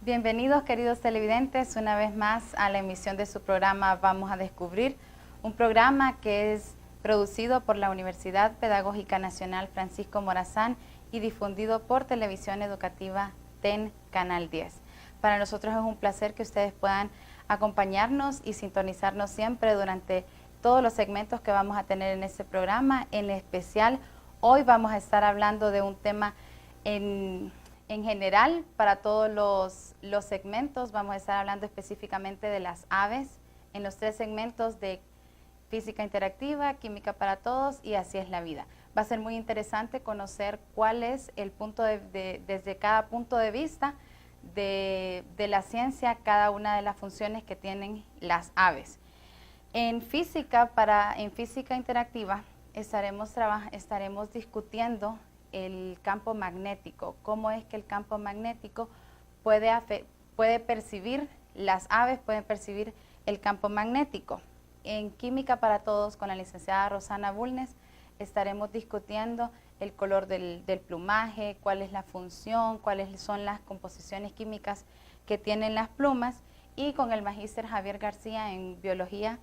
Bienvenidos, queridos televidentes, una vez más a la emisión de su programa Vamos a Descubrir, un programa que es producido por la Universidad Pedagógica Nacional Francisco Morazán y difundido por Televisión Educativa TEN Canal 10. Para nosotros es un placer que ustedes puedan acompañarnos y sintonizarnos siempre durante todos los segmentos que vamos a tener en este programa. En especial, hoy vamos a estar hablando de un tema en general para todos los segmentos. Vamos a estar hablando específicamente de las aves en los 3 segmentos de física interactiva, química para todos y así es la vida. Va a ser muy interesante conocer cuál es el punto desde cada punto de vista de la ciencia, cada una de las funciones que tienen las aves. En física interactiva estaremos discutiendo el campo magnético, cómo es que el campo magnético puede percibir, las aves pueden percibir el campo magnético. En Química para Todos, con la licenciada Rosana Bulnes, estaremos discutiendo el color del plumaje, cuál es la función, cuáles son las composiciones químicas que tienen las plumas, y con el magíster Javier García en biología,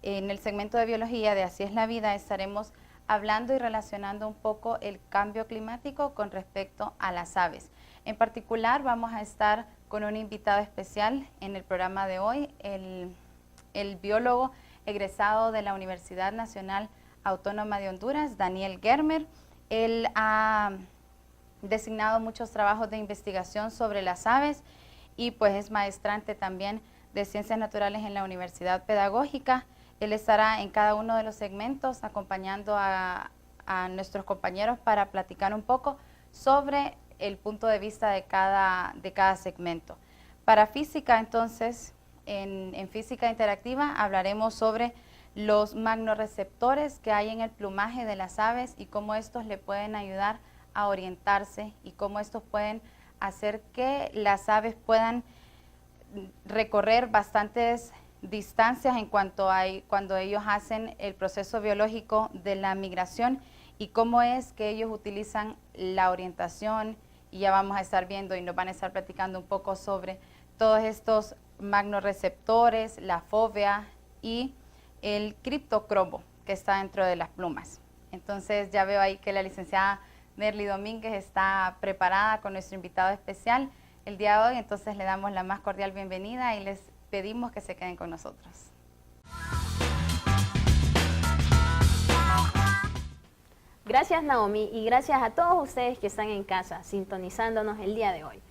en el segmento de biología de Así es la vida, estaremos hablando y relacionando un poco el cambio climático con respecto a las aves. En particular vamos a estar con un invitado especial en el programa de hoy, el biólogo egresado de la Universidad Nacional Autónoma de Honduras, Daniel Germer. Él ha designado muchos trabajos de investigación sobre las aves y pues es maestrante también de Ciencias Naturales en la Universidad Pedagógica. Él estará en cada uno de los segmentos acompañando a nuestros compañeros para platicar un poco sobre el punto de vista de cada segmento. Para física, entonces, en física interactiva hablaremos sobre los magnorreceptores que hay en el plumaje de las aves y cómo estos le pueden ayudar a orientarse y cómo estos pueden hacer que las aves puedan recorrer bastantes distancias cuando ellos hacen el proceso biológico de la migración y cómo es que ellos utilizan la orientación, y ya vamos a estar viendo y nos van a estar platicando un poco sobre todos estos magnorreceptores, la fóvea y el criptocromo que está dentro de las plumas. Entonces ya veo ahí que la licenciada Nerly Domínguez está preparada con nuestro invitado especial el día de hoy, entonces le damos la más cordial bienvenida y les pedimos que se queden con nosotros. Gracias, Naomi, y gracias a todos ustedes que están en casa sintonizándonos el día de hoy.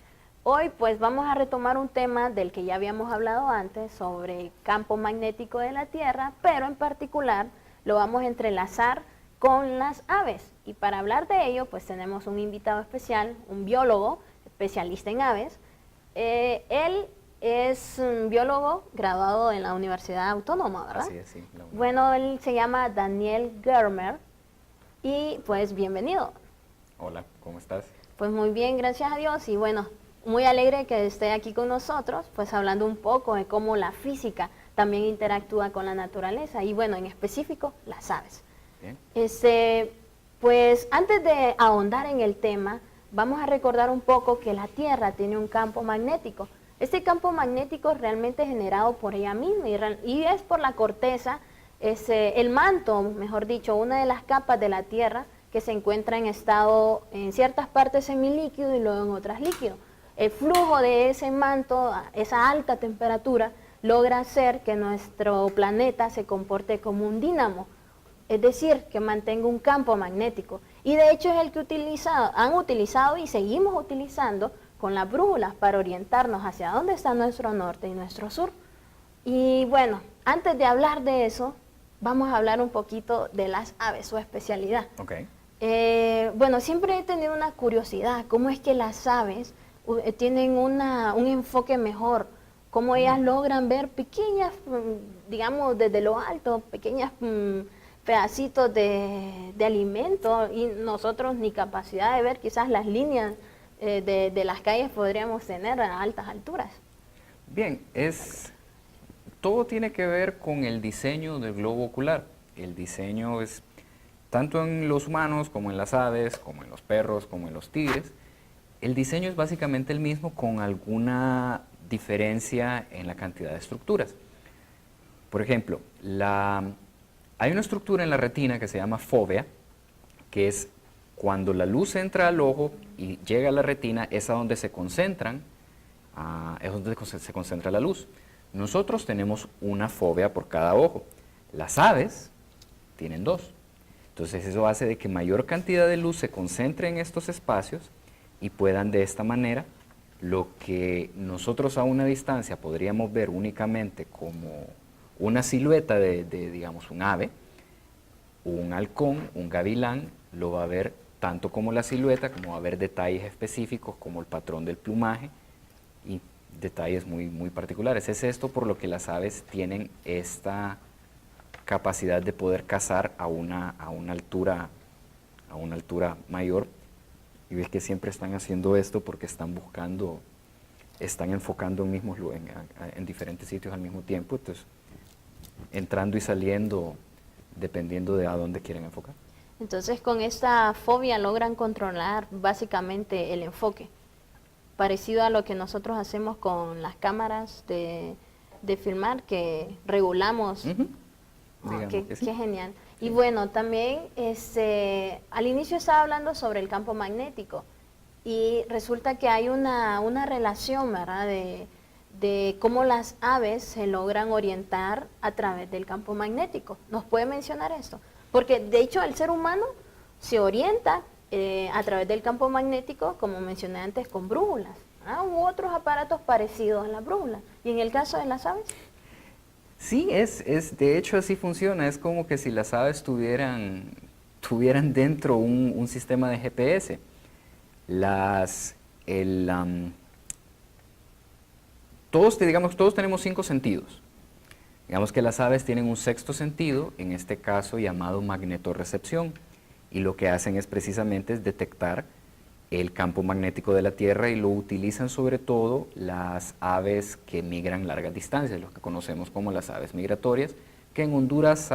Hoy pues vamos a retomar un tema del que ya habíamos hablado antes sobre el campo magnético de la Tierra, pero en particular lo vamos a entrelazar con las aves. Y para hablar de ello pues tenemos un invitado especial, un biólogo especialista en aves. Él es un biólogo graduado en la Universidad Autónoma, ¿verdad? Así es, sí. Bueno, él se llama Daniel Germer y pues bienvenido. Hola, ¿cómo estás? Pues muy bien, gracias a Dios, y bueno, muy alegre que esté aquí con nosotros, pues hablando un poco de cómo la física también interactúa con la naturaleza y bueno, en específico las aves. Bien. Pues antes de ahondar en el tema, vamos a recordar un poco que la Tierra tiene un campo magnético. Este campo magnético es realmente generado por ella misma y es por la corteza, el manto, mejor dicho, una de las capas de la Tierra que se encuentra en estado, en ciertas partes semilíquido y luego en otras líquido. El flujo de ese manto, esa alta temperatura, logra hacer que nuestro planeta se comporte como un dínamo, es decir, que mantenga un campo magnético. Y de hecho es el que han utilizado y seguimos utilizando con las brújulas para orientarnos hacia dónde está nuestro norte y nuestro sur. Y bueno, antes de hablar de eso, vamos a hablar un poquito de las aves, su especialidad. Okay. Bueno, siempre he tenido una curiosidad, cómo es que las aves tienen un enfoque mejor, cómo ellas logran ver pequeñas, digamos desde lo alto, pequeñas pedacitos de alimento, y nosotros ni capacidad de ver quizás las líneas de las calles podríamos tener a altas alturas. Bien, todo tiene que ver con el diseño del globo ocular. El diseño es tanto en los humanos como en las aves, como en los perros, como en los tigres, El diseño es básicamente el mismo con alguna diferencia en la cantidad de estructuras. Por ejemplo, hay una estructura en la retina que se llama fóvea, que es cuando la luz entra al ojo y llega a la retina, es a donde se concentran, es donde se concentra la luz. Nosotros tenemos una fóvea por cada ojo. Las aves tienen 2. Entonces eso hace de que mayor cantidad de luz se concentre en estos espacios y puedan de esta manera, lo que nosotros a una distancia podríamos ver únicamente como una silueta digamos, un ave, un halcón, un gavilán, lo va a ver tanto como la silueta, como va a ver detalles específicos como el patrón del plumaje y detalles muy, muy particulares. Es esto por lo que las aves tienen esta capacidad de poder cazar a una altura mayor, y ves que siempre están haciendo esto porque están enfocando en diferentes sitios al mismo tiempo, entonces entrando y saliendo dependiendo de a dónde quieren enfocar. Entonces con esta fobia logran controlar básicamente el enfoque, parecido a lo que nosotros hacemos con las cámaras de filmar, que regulamos. Qué genial. Y bueno, también al inicio estaba hablando sobre el campo magnético y resulta que hay una relación, ¿verdad?, de cómo las aves se logran orientar a través del campo magnético. ¿Nos puede mencionar esto? Porque de hecho el ser humano se orienta a través del campo magnético, como mencioné antes, con brújulas, ¿verdad?, u otros aparatos parecidos a las brújulas. ¿Y en el caso de las aves? Sí, de hecho así funciona, es como que si las aves tuvieran dentro un sistema de GPS. Todos tenemos 5 sentidos. Digamos que las aves tienen un sexto sentido, en este caso llamado magnetorrecepción, y lo que hacen es precisamente detectar el campo magnético de la Tierra, y lo utilizan sobre todo las aves que migran largas distancias, los que conocemos como las aves migratorias, que en Honduras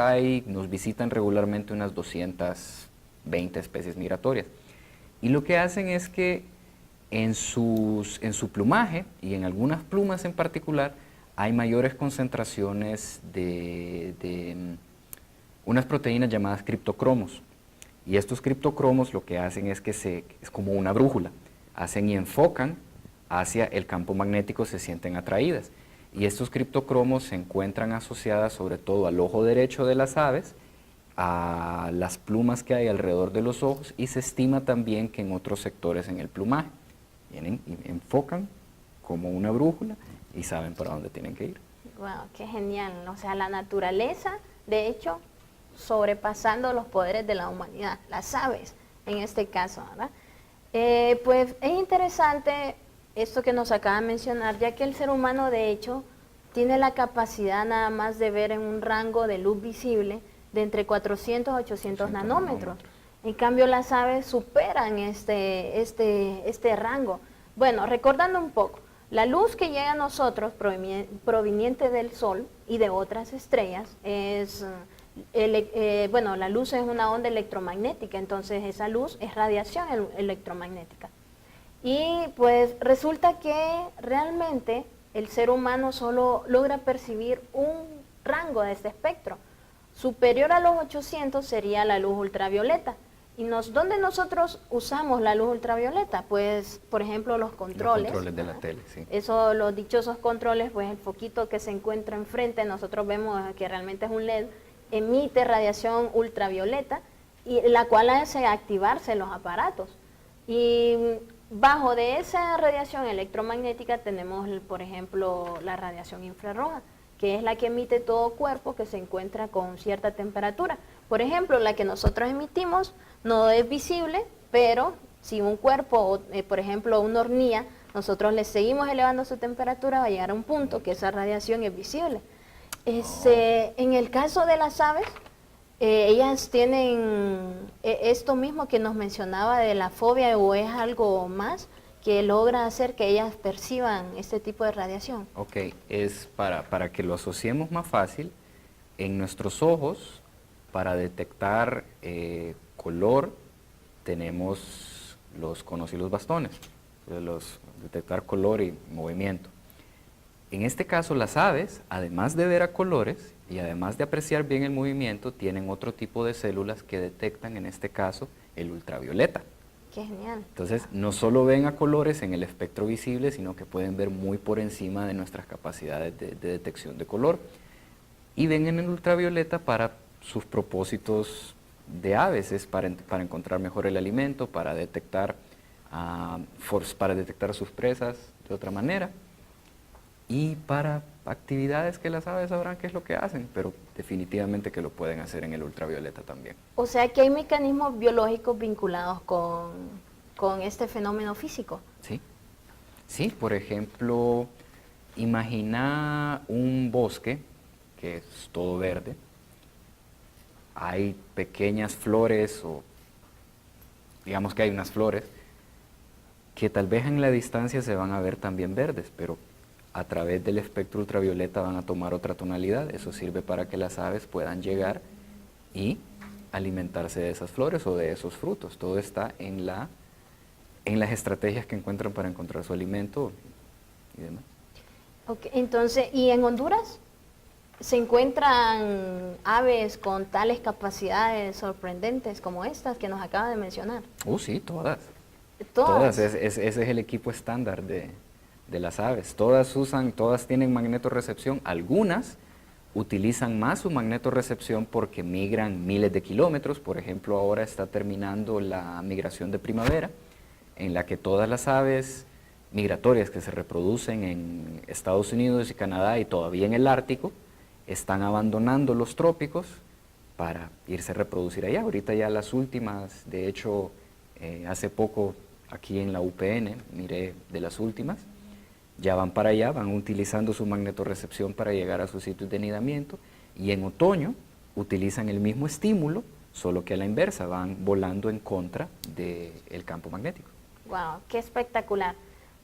nos visitan regularmente unas 220 especies migratorias. Y lo que hacen es que en su plumaje, y en algunas plumas en particular, hay mayores concentraciones de unas proteínas llamadas criptocromos. Y estos criptocromos lo que hacen es que es como una brújula, hacen y enfocan hacia el campo magnético, se sienten atraídas. Y estos criptocromos se encuentran asociadas sobre todo al ojo derecho de las aves, a las plumas que hay alrededor de los ojos, y se estima también que en otros sectores en el plumaje. Vienen y enfocan como una brújula y saben para dónde tienen que ir. Wow, qué genial. O sea, la naturaleza, de hecho, sobrepasando los poderes de la humanidad, las aves en este caso, ¿verdad? Pues es interesante esto que nos acaba de mencionar, ya que el ser humano de hecho tiene la capacidad nada más de ver en un rango de luz visible de entre 400 a 800 nanómetros. En cambio las aves superan este rango. Bueno, recordando un poco, la luz que llega a nosotros proveniente del Sol y de otras estrellas es... la luz es una onda electromagnética, entonces esa luz es radiación electromagnética. Y pues resulta que realmente el ser humano solo logra percibir un rango de este espectro. Superior a los 800 sería la luz ultravioleta. ¿Y dónde nosotros usamos la luz ultravioleta? Pues, por ejemplo, los controles. Los controles de la tele, sí. Eso, los dichosos controles, pues el foquito que se encuentra enfrente, nosotros vemos que realmente es un LED, emite radiación ultravioleta, y la cual hace activarse los aparatos. Y bajo de esa radiación electromagnética tenemos, por ejemplo, la radiación infrarroja, que es la que emite todo cuerpo que se encuentra con cierta temperatura. Por ejemplo, la que nosotros emitimos no es visible, pero si un cuerpo, por ejemplo, una hornilla, nosotros le seguimos elevando su temperatura, va a llegar a un punto que esa radiación es visible. En el caso de las aves, ellas tienen esto mismo que nos mencionaba de la fobia, o es algo más que logra hacer que ellas perciban este tipo de radiación. Ok, es para que lo asociemos más fácil, en nuestros ojos, para detectar color, tenemos los conos y los bastones. detectar color y movimiento. En este caso, las aves, además de ver a colores y además de apreciar bien el movimiento, tienen otro tipo de células que detectan, en este caso, el ultravioleta. Qué genial. Entonces, no solo ven a colores en el espectro visible, sino que pueden ver muy por encima de nuestras capacidades de detección de color. Y ven en el ultravioleta para sus propósitos de aves, es para encontrar mejor el alimento, para detectar sus presas de otra manera, y para actividades que las aves sabrán qué es lo que hacen, pero definitivamente que lo pueden hacer en el ultravioleta también. O sea que hay mecanismos biológicos vinculados con este fenómeno físico. Sí, sí, por ejemplo, imagina un bosque que es todo verde, hay pequeñas flores, o digamos que hay unas flores, que tal vez en la distancia se van a ver también verdes, pero a través del espectro ultravioleta van a tomar otra tonalidad. Eso sirve para que las aves puedan llegar y alimentarse de esas flores o de esos frutos. Todo está en las estrategias que encuentran para encontrar su alimento y demás. Okay, entonces, ¿y en Honduras se encuentran aves con tales capacidades sorprendentes como estas que nos acaba de mencionar? Sí, todas. Todas. Ese es el equipo estándar de las aves. Todas tienen magnetorrecepción. Algunas utilizan más su magnetorrecepción porque migran miles de kilómetros. Por ejemplo, ahora está terminando la migración de primavera, en la que todas las aves migratorias que se reproducen en Estados Unidos y Canadá y todavía en el Ártico, están abandonando los trópicos para irse a reproducir allá. Ahorita ya las últimas, de hecho, hace poco aquí en la UPN, miré de las últimas, ya van para allá, van utilizando su magnetorrecepción para llegar a sus sitios de anidamiento, y en otoño utilizan el mismo estímulo, solo que a la inversa, van volando en contra del campo magnético. ¡Wow! ¡Qué espectacular!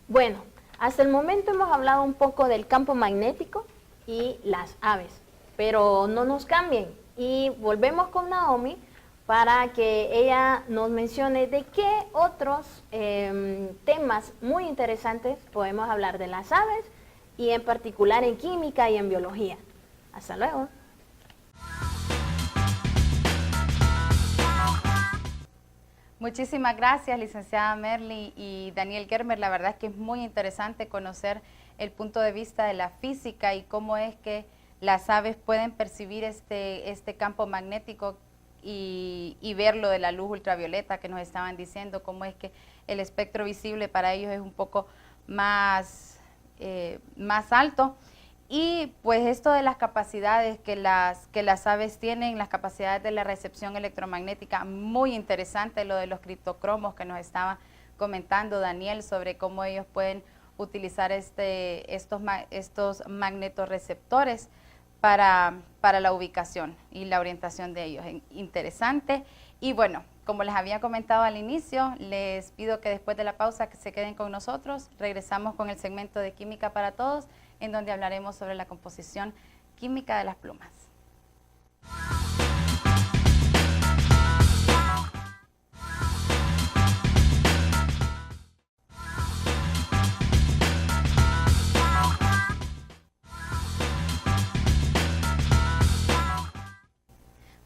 Bueno, hasta el momento hemos hablado un poco del campo magnético y las aves, pero no nos cambien y volvemos con Naomi para que ella nos mencione de qué otros temas muy interesantes podemos hablar de las aves y en particular en química y en biología. Hasta luego. Muchísimas gracias, licenciada Merly y Daniel Germer. La verdad es que es muy interesante conocer el punto de vista de la física y cómo es que las aves pueden percibir este campo magnético y ver lo de la luz ultravioleta que nos estaban diciendo, cómo es que el espectro visible para ellos es un poco más alto. Y pues esto de las capacidades que las aves tienen, las capacidades de la recepción electromagnética, muy interesante lo de los criptocromos que nos estaba comentando Daniel sobre cómo ellos pueden utilizar estos magnetorreceptores para la ubicación y la orientación de ellos. Interesante. Y bueno, como les había comentado al inicio, les pido que después de la pausa que se queden con nosotros. Regresamos con el segmento de Química para Todos, en donde hablaremos sobre la composición química de las plumas.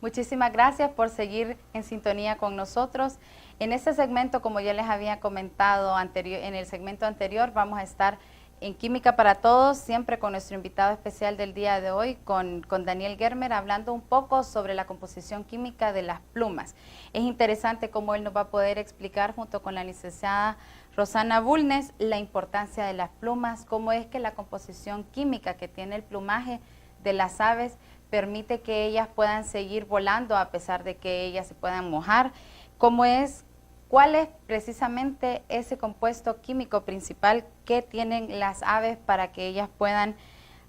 Muchísimas gracias por seguir en sintonía con nosotros. En este segmento, como ya les había comentado en el segmento anterior, vamos a estar en Química para Todos, siempre con nuestro invitado especial del día de hoy, con Daniel Germer, hablando un poco sobre la composición química de las plumas. Es interesante cómo él nos va a poder explicar, junto con la licenciada Rosana Bulnes, la importancia de las plumas, cómo es que la composición química que tiene el plumaje de las aves permite que ellas puedan seguir volando a pesar de que ellas se puedan mojar, cuál es precisamente ese compuesto químico principal que tienen las aves para que ellas puedan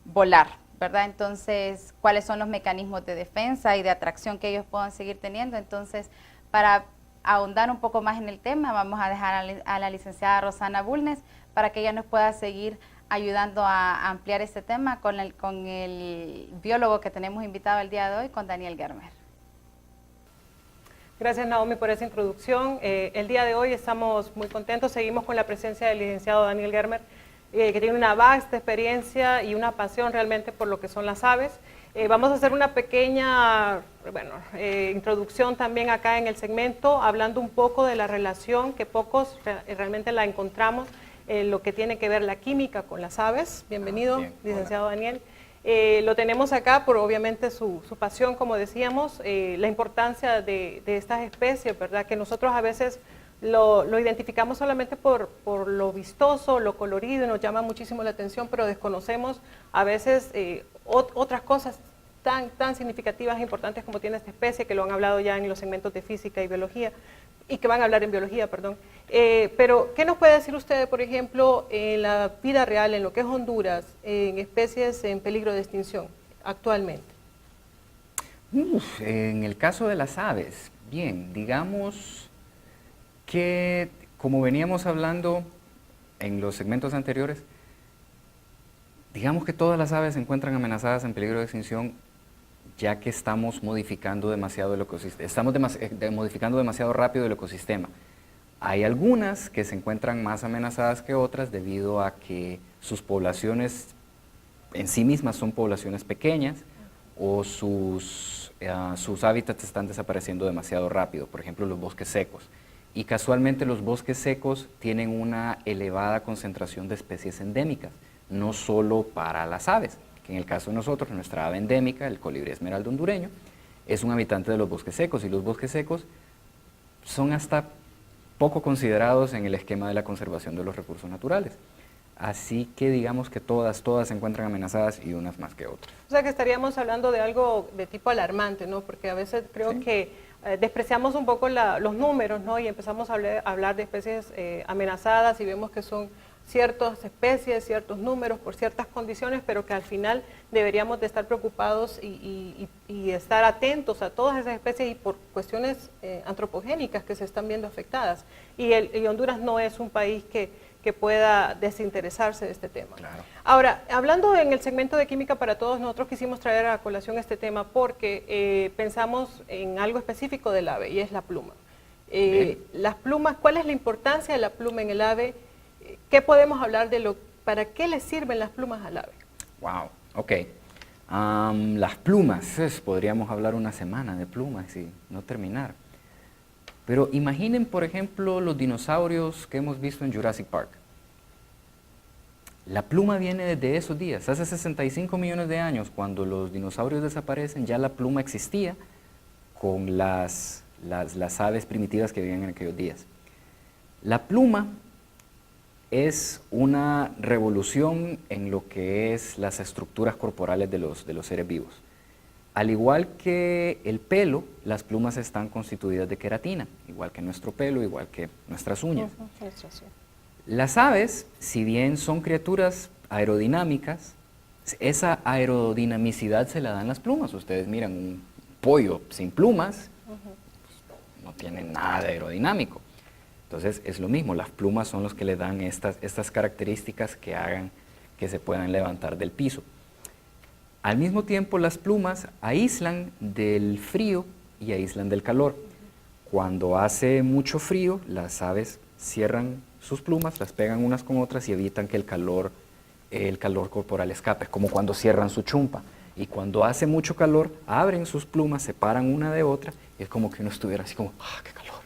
volar, ¿verdad? Entonces, cuáles son los mecanismos de defensa y de atracción que ellos puedan seguir teniendo. Entonces, para ahondar un poco más en el tema, vamos a dejar a la licenciada Rosana Bulnes para que ella nos pueda seguir ayudando a ampliar este tema con el biólogo que tenemos invitado el día de hoy, con Daniel Germer. Gracias, Naomi, por esa introducción. El día de hoy estamos muy contentos, seguimos con la presencia del licenciado Daniel Germer, que tiene una vasta experiencia y una pasión realmente por lo que son las aves. Vamos a hacer una pequeña introducción también acá en el segmento, hablando un poco de la relación que pocos realmente la encontramos, lo que tiene que ver la química con las aves. Bienvenido, Bien, licenciado Daniel. Lo tenemos acá por obviamente su pasión, como decíamos, la importancia de estas especies, ¿verdad? Que nosotros a veces lo identificamos solamente por lo vistoso, lo colorido, y nos llama muchísimo la atención, pero desconocemos a veces otras cosas tan significativas e importantes como tiene esta especie, que lo han hablado ya en los segmentos de física y biología, y que van a hablar en biología, perdón. Pero, ¿qué nos puede decir usted, por ejemplo, en la vida real, en lo que es Honduras, en especies en peligro de extinción actualmente? En el caso de las aves, bien, digamos que, como veníamos hablando en los segmentos anteriores, digamos que todas las aves se encuentran amenazadas en peligro de extinción, ya que estamos modificando demasiado el ecosistema, estamos modificando demasiado rápido el ecosistema. Hay algunas que se encuentran más amenazadas que otras debido a que sus poblaciones en sí mismas son poblaciones pequeñas o sus hábitats están desapareciendo demasiado rápido, por ejemplo los bosques secos. Y casualmente los bosques secos tienen una elevada concentración de especies endémicas, no solo para las aves, que en el caso de nosotros, nuestra ave endémica, el colibrí esmeralda hondureño, es un habitante de los bosques secos, y los bosques secos son hasta poco considerados en el esquema de la conservación de los recursos naturales. Así que digamos que todas se encuentran amenazadas y unas más que otras. O sea que estaríamos hablando de algo de tipo alarmante, ¿no? Porque a veces creo que despreciamos un poco los números, ¿no? Y empezamos a hablar de especies amenazadas y vemos que son ciertas especies, ciertos números, por ciertas condiciones, pero que al final deberíamos de estar preocupados y estar atentos a todas esas especies y por cuestiones antropogénicas que se están viendo afectadas. Y Honduras no es un país que pueda desinteresarse de este tema. Claro. Ahora, hablando en el segmento de Química para Todos, nosotros quisimos traer a colación este tema porque pensamos en algo específico del ave y es la pluma. Las plumas, ¿cuál es la importancia de la pluma en el ave? ¿Qué podemos hablar para qué le sirven las plumas al ave? Wow, ok. Las plumas, podríamos hablar una semana de plumas y no terminar. Pero imaginen, por ejemplo, los dinosaurios que hemos visto en Jurassic Park. La pluma viene desde esos días. Hace 65 millones de años, cuando los dinosaurios desaparecen, ya la pluma existía con las aves primitivas que vivían en aquellos días. La pluma es una revolución en lo que es las estructuras corporales de los seres vivos. Al igual que el pelo, las plumas están constituidas de queratina, igual que nuestro pelo, igual que nuestras uñas. Las aves, si bien son criaturas aerodinámicas, esa aerodinamicidad se la dan las plumas. Ustedes miran un pollo sin plumas, pues, no tiene nada de aerodinámico. Entonces es lo mismo, las plumas son los que le dan estas características que hagan que se puedan levantar del piso. Al mismo tiempo, las plumas aíslan del frío y aíslan del calor. Cuando hace mucho frío, las aves cierran sus plumas, las pegan unas con otras y evitan que el calor corporal escape, como cuando cierran su chumpa. Y cuando hace mucho calor, abren sus plumas, separan una de otra, y es como que uno estuviera así como, ¡ah, qué calor!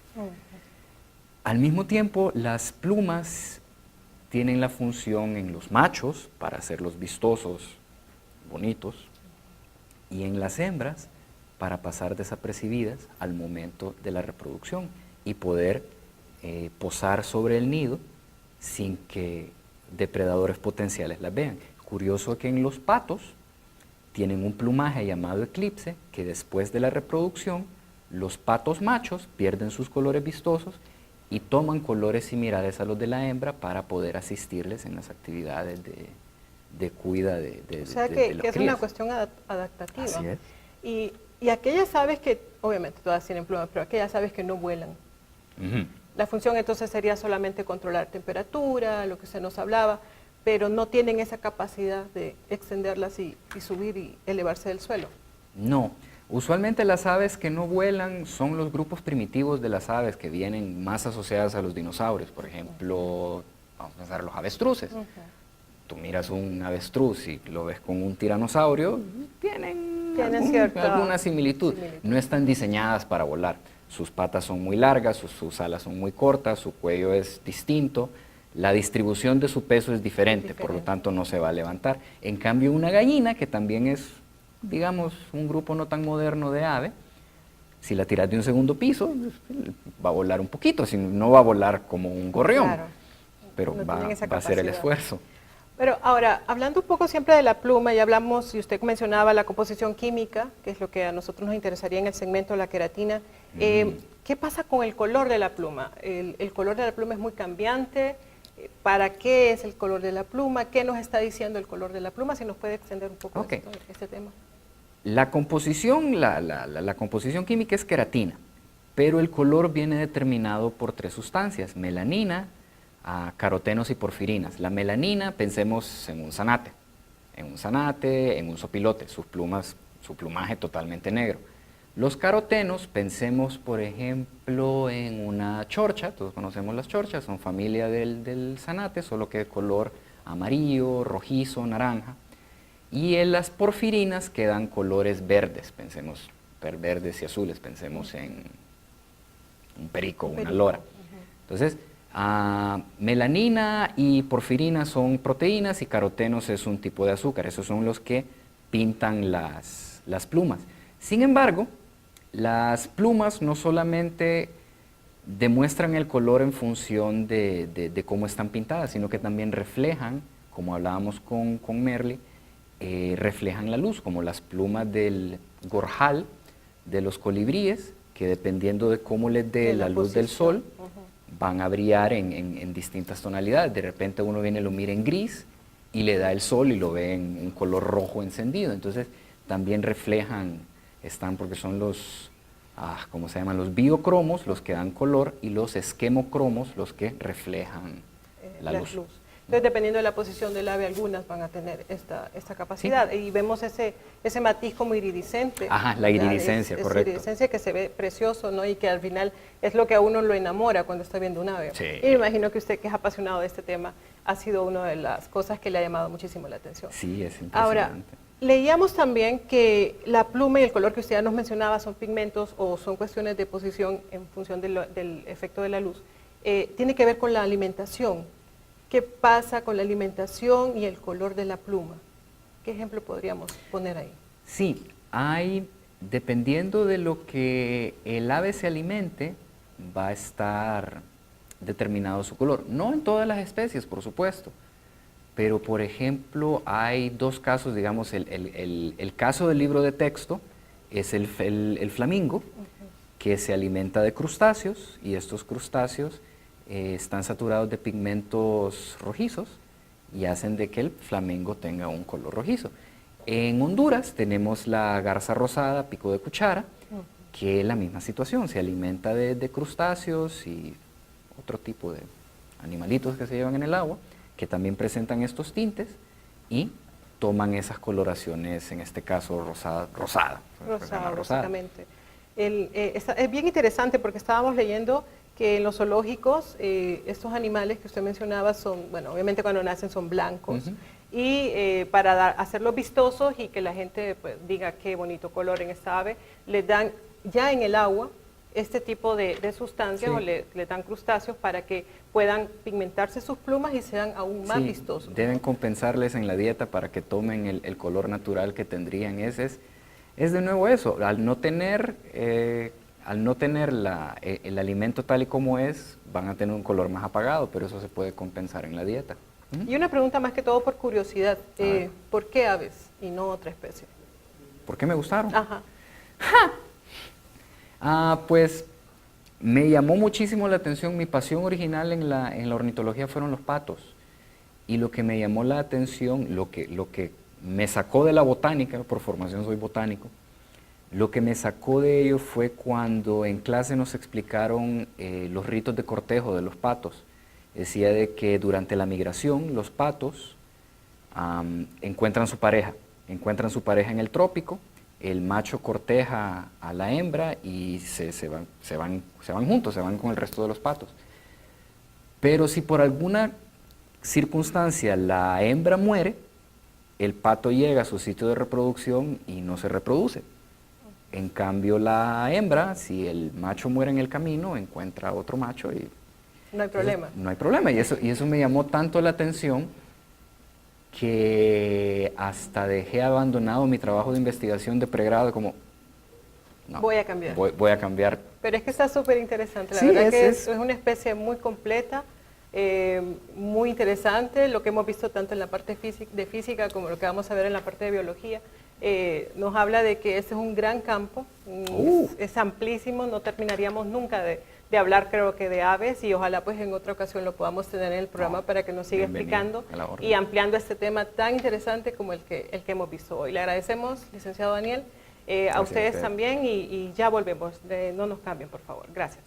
Al mismo tiempo, las plumas tienen la función en los machos para hacerlos vistosos, bonitos, y en las hembras para pasar desapercibidas al momento de la reproducción y poder posar sobre el nido sin que depredadores potenciales las vean. Curioso que en los patos tienen un plumaje llamado eclipse, que después de la reproducción los patos machos pierden sus colores vistosos y toman colores similares a los de la hembra para poder asistirles en las actividades de cuida de O sea de que las es crías. una cuestión adaptativa. Así es. Y aquellas aves que, obviamente todas tienen plumas, pero aquellas aves que no vuelan, Ujú. la función entonces sería solamente controlar temperatura, lo que se nos hablaba, pero no tienen esa capacidad de extenderlas y subir y elevarse del suelo. No, Usualmente las aves que no vuelan son los grupos primitivos de las aves que vienen más asociadas a los dinosaurios. Por ejemplo, vamos a pensar los avestruces. Tú miras un avestruz y lo ves con un tiranosaurio, tienen alguna similitud. No están diseñadas para volar. Sus patas son muy largas, sus alas son muy cortas, su cuello es distinto. La distribución de su peso es diferente, por lo tanto no se va a levantar. En cambio, una gallina, que también es, digamos, un grupo no tan moderno de ave, si la tiras de un segundo piso, va a volar un poquito, no va a volar como un gorrión, pero no va a hacer el esfuerzo. Pero ahora, hablando un poco siempre de la pluma, ya hablamos, y usted mencionaba la composición química, que es lo que a nosotros nos interesaría en el segmento de la queratina. ¿Qué pasa con el color de la pluma? El color de la pluma es muy cambiante. ¿Para qué es el color de la pluma? ¿Qué nos está diciendo el color de la pluma? Si nos puede extender un poco este tema. La composición química es queratina, pero el color viene determinado por 3 sustancias: melanina, carotenos y porfirinas. La melanina, pensemos en un zanate, en un sopilote, su plumaje totalmente negro. Los carotenos, pensemos por ejemplo en una chorcha, todos conocemos las chorchas, son familia del zanate, solo que de color amarillo, rojizo, naranja. Y en las porfirinas quedan colores verdes, pensemos verdes y azules, pensemos en un perico, una lora. Entonces, melanina y porfirina son proteínas y carotenos es un tipo de azúcar. Esos son los que pintan las plumas. Sin embargo, las plumas no solamente demuestran el color en función de cómo están pintadas, sino que también reflejan, como hablábamos con Merly, reflejan la luz, como las plumas del gorjal, de los colibríes, que dependiendo de cómo les dé la luz del sol, van a brillar en distintas tonalidades. De repente uno viene y lo mira en gris y le da el sol y lo ve en un color rojo encendido. Entonces también reflejan, porque son los, ¿cómo se llaman? Los biocromos, los que dan color, y los esquemocromos, los que reflejan la luz. Entonces, dependiendo de la posición del ave, algunas van a tener esta capacidad. Sí. Y vemos ese matiz como iridiscente. Ajá, la iridiscencia, correcto. Es iridiscencia que se ve precioso, ¿no? Y que al final es lo que a uno lo enamora cuando está viendo un ave. Sí. Y me imagino que usted, que es apasionado de este tema, ha sido una de las cosas que le ha llamado muchísimo la atención. Sí, es impresionante. Ahora, leíamos también que la pluma y el color que usted ya nos mencionaba son pigmentos o son cuestiones de posición en función del efecto de la luz. Tiene que ver con la alimentación. ¿Qué pasa con la alimentación y el color de la pluma? ¿Qué ejemplo podríamos poner ahí? Sí, dependiendo de lo que el ave se alimente, va a estar determinado su color. No en todas las especies, por supuesto, pero por ejemplo hay 2 casos, digamos, el caso del libro de texto es el flamingo, que se alimenta de crustáceos, y estos crustáceos están saturados de pigmentos rojizos y hacen de que el flamingo tenga un color rojizo. En Honduras tenemos la garza rosada, pico de cuchara, que es la misma situación, se alimenta de crustáceos y otro tipo de animalitos que se llevan en el agua, que también presentan estos tintes y toman esas coloraciones, en este caso rosada. Básicamente. Es bien interesante porque estábamos leyendo que en los zoológicos estos animales que usted mencionaba son, bueno, obviamente cuando nacen son blancos, y para hacerlos vistosos y que la gente pues, diga qué bonito color en esta ave, les dan ya en el agua este tipo de sustancias, o le dan crustáceos para que puedan pigmentarse sus plumas y sean aún más vistosos. Deben compensarles en la dieta para que tomen el color natural que tendrían. Es de nuevo eso, al no tener el alimento tal y como es, van a tener un color más apagado, pero eso se puede compensar en la dieta. Y una pregunta más que todo por curiosidad, ¿por qué aves y no otra especie? ¿Por qué me gustaron? Ajá. Pues me llamó muchísimo la atención, mi pasión original en la ornitología fueron los patos, y lo que me llamó la atención, lo que me sacó de la botánica, por formación soy botánico, lo que me sacó de ello fue cuando en clase nos explicaron los ritos de cortejo de los patos. Decía de que durante la migración los patos encuentran su pareja en el trópico el macho corteja a la hembra y se van juntos, se van con el resto de los patos. Pero si por alguna circunstancia la hembra muere, el pato llega a su sitio de reproducción y no se reproduce. En cambio la hembra, si el macho muere en el camino, encuentra otro macho y no hay problema. no hay problema. Y eso me llamó tanto la atención que hasta dejé abandonado mi trabajo de investigación de pregrado como... No, voy a cambiar. Voy a cambiar. Pero es que está súper interesante. La Sí, verdad que es una especie muy completa, muy interesante. Lo que hemos visto tanto en la parte de física como lo que vamos a ver en la parte de biología. Nos habla de que este es un gran campo, es amplísimo, no terminaríamos nunca de hablar, creo que de aves, y ojalá pues en otra ocasión lo podamos tener en el programa para que nos siga explicando y ampliando este tema tan interesante como el que hemos visto hoy. Le agradecemos, licenciado Daniel, a ustedes también y ya volvemos. No nos cambien, por favor. Gracias.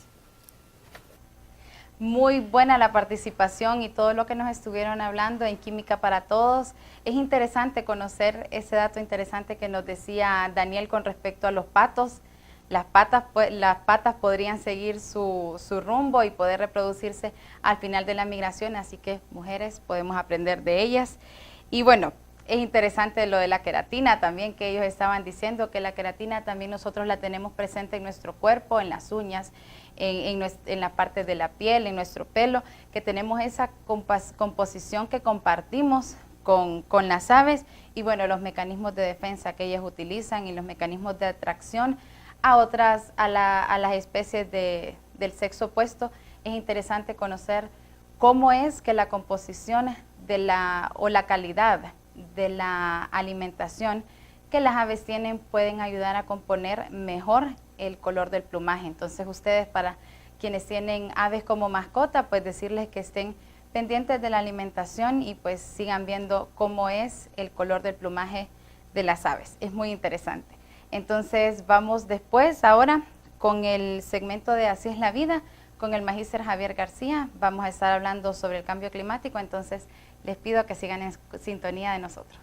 Muy buena la participación y todo lo que nos estuvieron hablando en Química para Todos. Es interesante conocer ese dato interesante que nos decía Daniel con respecto a los patos. Las patas podrían seguir su rumbo y poder reproducirse al final de la migración, así que mujeres podemos aprender de ellas. Y bueno, es interesante lo de la queratina también, que ellos estaban diciendo que la queratina también nosotros la tenemos presente en nuestro cuerpo, en las uñas, en la parte de la piel, en nuestro pelo, que tenemos esa composición que compartimos con las aves y bueno, los mecanismos de defensa que ellas utilizan y los mecanismos de atracción a las especies del sexo opuesto. Es interesante conocer cómo es que la composición o la calidad de la alimentación que las aves tienen pueden ayudar a componer mejor el color del plumaje. Entonces ustedes, para quienes tienen aves como mascota, pues decirles que estén pendientes de la alimentación y pues sigan viendo cómo es el color del plumaje de las aves. Es muy interesante. Entonces vamos después ahora con el segmento de Así es la vida, con el magíster Javier García. Vamos a estar hablando sobre el cambio climático, entonces les pido que sigan en sintonía de nosotros.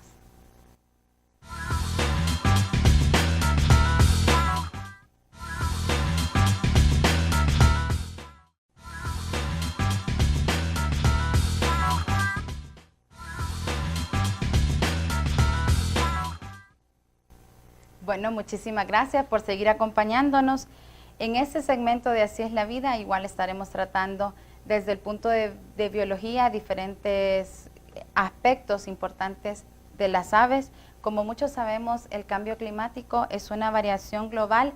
Bueno, muchísimas gracias por seguir acompañándonos. En este segmento de Así es la vida, igual estaremos tratando desde el punto de biología diferentes aspectos importantes de las aves. Como muchos sabemos, el cambio climático es una variación global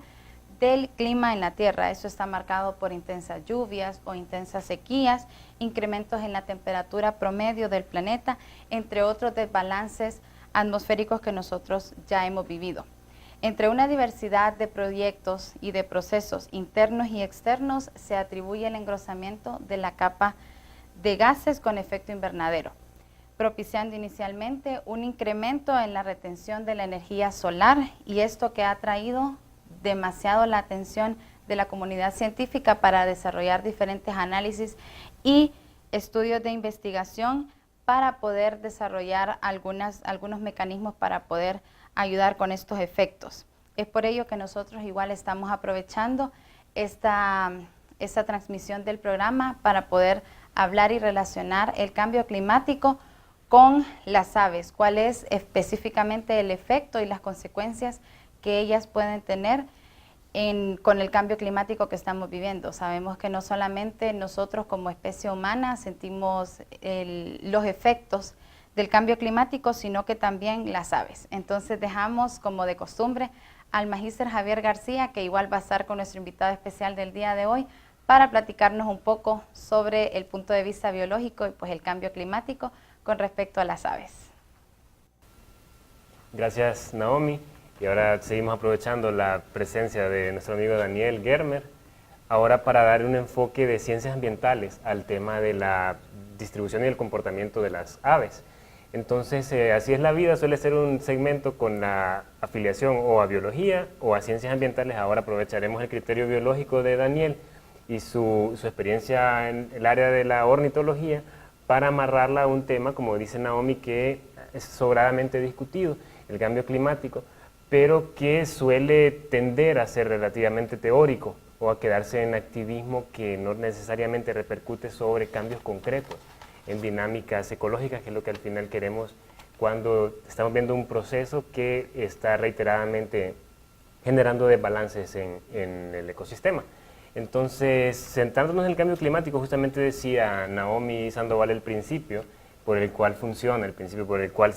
del clima en la Tierra. Eso está marcado por intensas lluvias o intensas sequías, incrementos en la temperatura promedio del planeta, entre otros desbalances atmosféricos que nosotros ya hemos vivido. Entre una diversidad de proyectos y de procesos internos y externos se atribuye el engrosamiento de la capa de gases con efecto invernadero, propiciando inicialmente un incremento en la retención de la energía solar, y esto que ha atraído demasiado la atención de la comunidad científica para desarrollar diferentes análisis y estudios de investigación para poder desarrollar algunos mecanismos para poder ayudar con estos efectos. Es por ello que nosotros igual estamos aprovechando esta transmisión del programa para poder hablar y relacionar el cambio climático con las aves, cuál es específicamente el efecto y las consecuencias que ellas pueden tener con el cambio climático que estamos viviendo. Sabemos que no solamente nosotros como especie humana sentimos los efectos del cambio climático, sino que también las aves. Entonces dejamos, como de costumbre, al magíster Javier García, que igual va a estar con nuestro invitado especial del día de hoy, para platicarnos un poco sobre el punto de vista biológico y pues el cambio climático con respecto a las aves. Gracias, Naomi. Y ahora seguimos aprovechando la presencia de nuestro amigo Daniel Germer, ahora para dar un enfoque de ciencias ambientales al tema de la distribución y el comportamiento de las aves. Entonces, Así es la vida suele ser un segmento con la afiliación o a biología o a ciencias ambientales. Ahora aprovecharemos el criterio biológico de Daniel y su experiencia en el área de la ornitología para amarrarla a un tema, como dice Naomi, que es sobradamente discutido, el cambio climático, pero que suele tender a ser relativamente teórico o a quedarse en activismo que no necesariamente repercute sobre cambios concretos en dinámicas ecológicas, que es lo que al final queremos cuando estamos viendo un proceso que está reiteradamente generando desbalances en el ecosistema. Entonces, centrándonos en el cambio climático, justamente decía Naomi Sandoval el principio por el cual funciona, el principio por el cual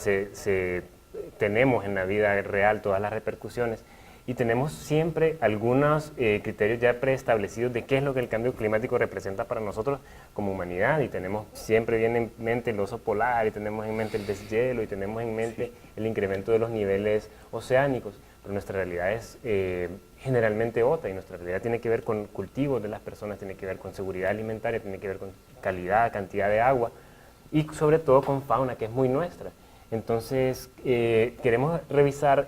tenemos en la vida real todas las repercusiones, y tenemos siempre algunos criterios ya preestablecidos de qué es lo que el cambio climático representa para nosotros como humanidad, y tenemos siempre bien en mente el oso polar, y tenemos en mente el deshielo, y tenemos en mente el incremento de los niveles oceánicos, pero nuestra realidad es generalmente otra, y nuestra realidad tiene que ver con cultivos de las personas, tiene que ver con seguridad alimentaria, tiene que ver con calidad, cantidad de agua, y sobre todo con fauna que es muy nuestra. Entonces, queremos revisar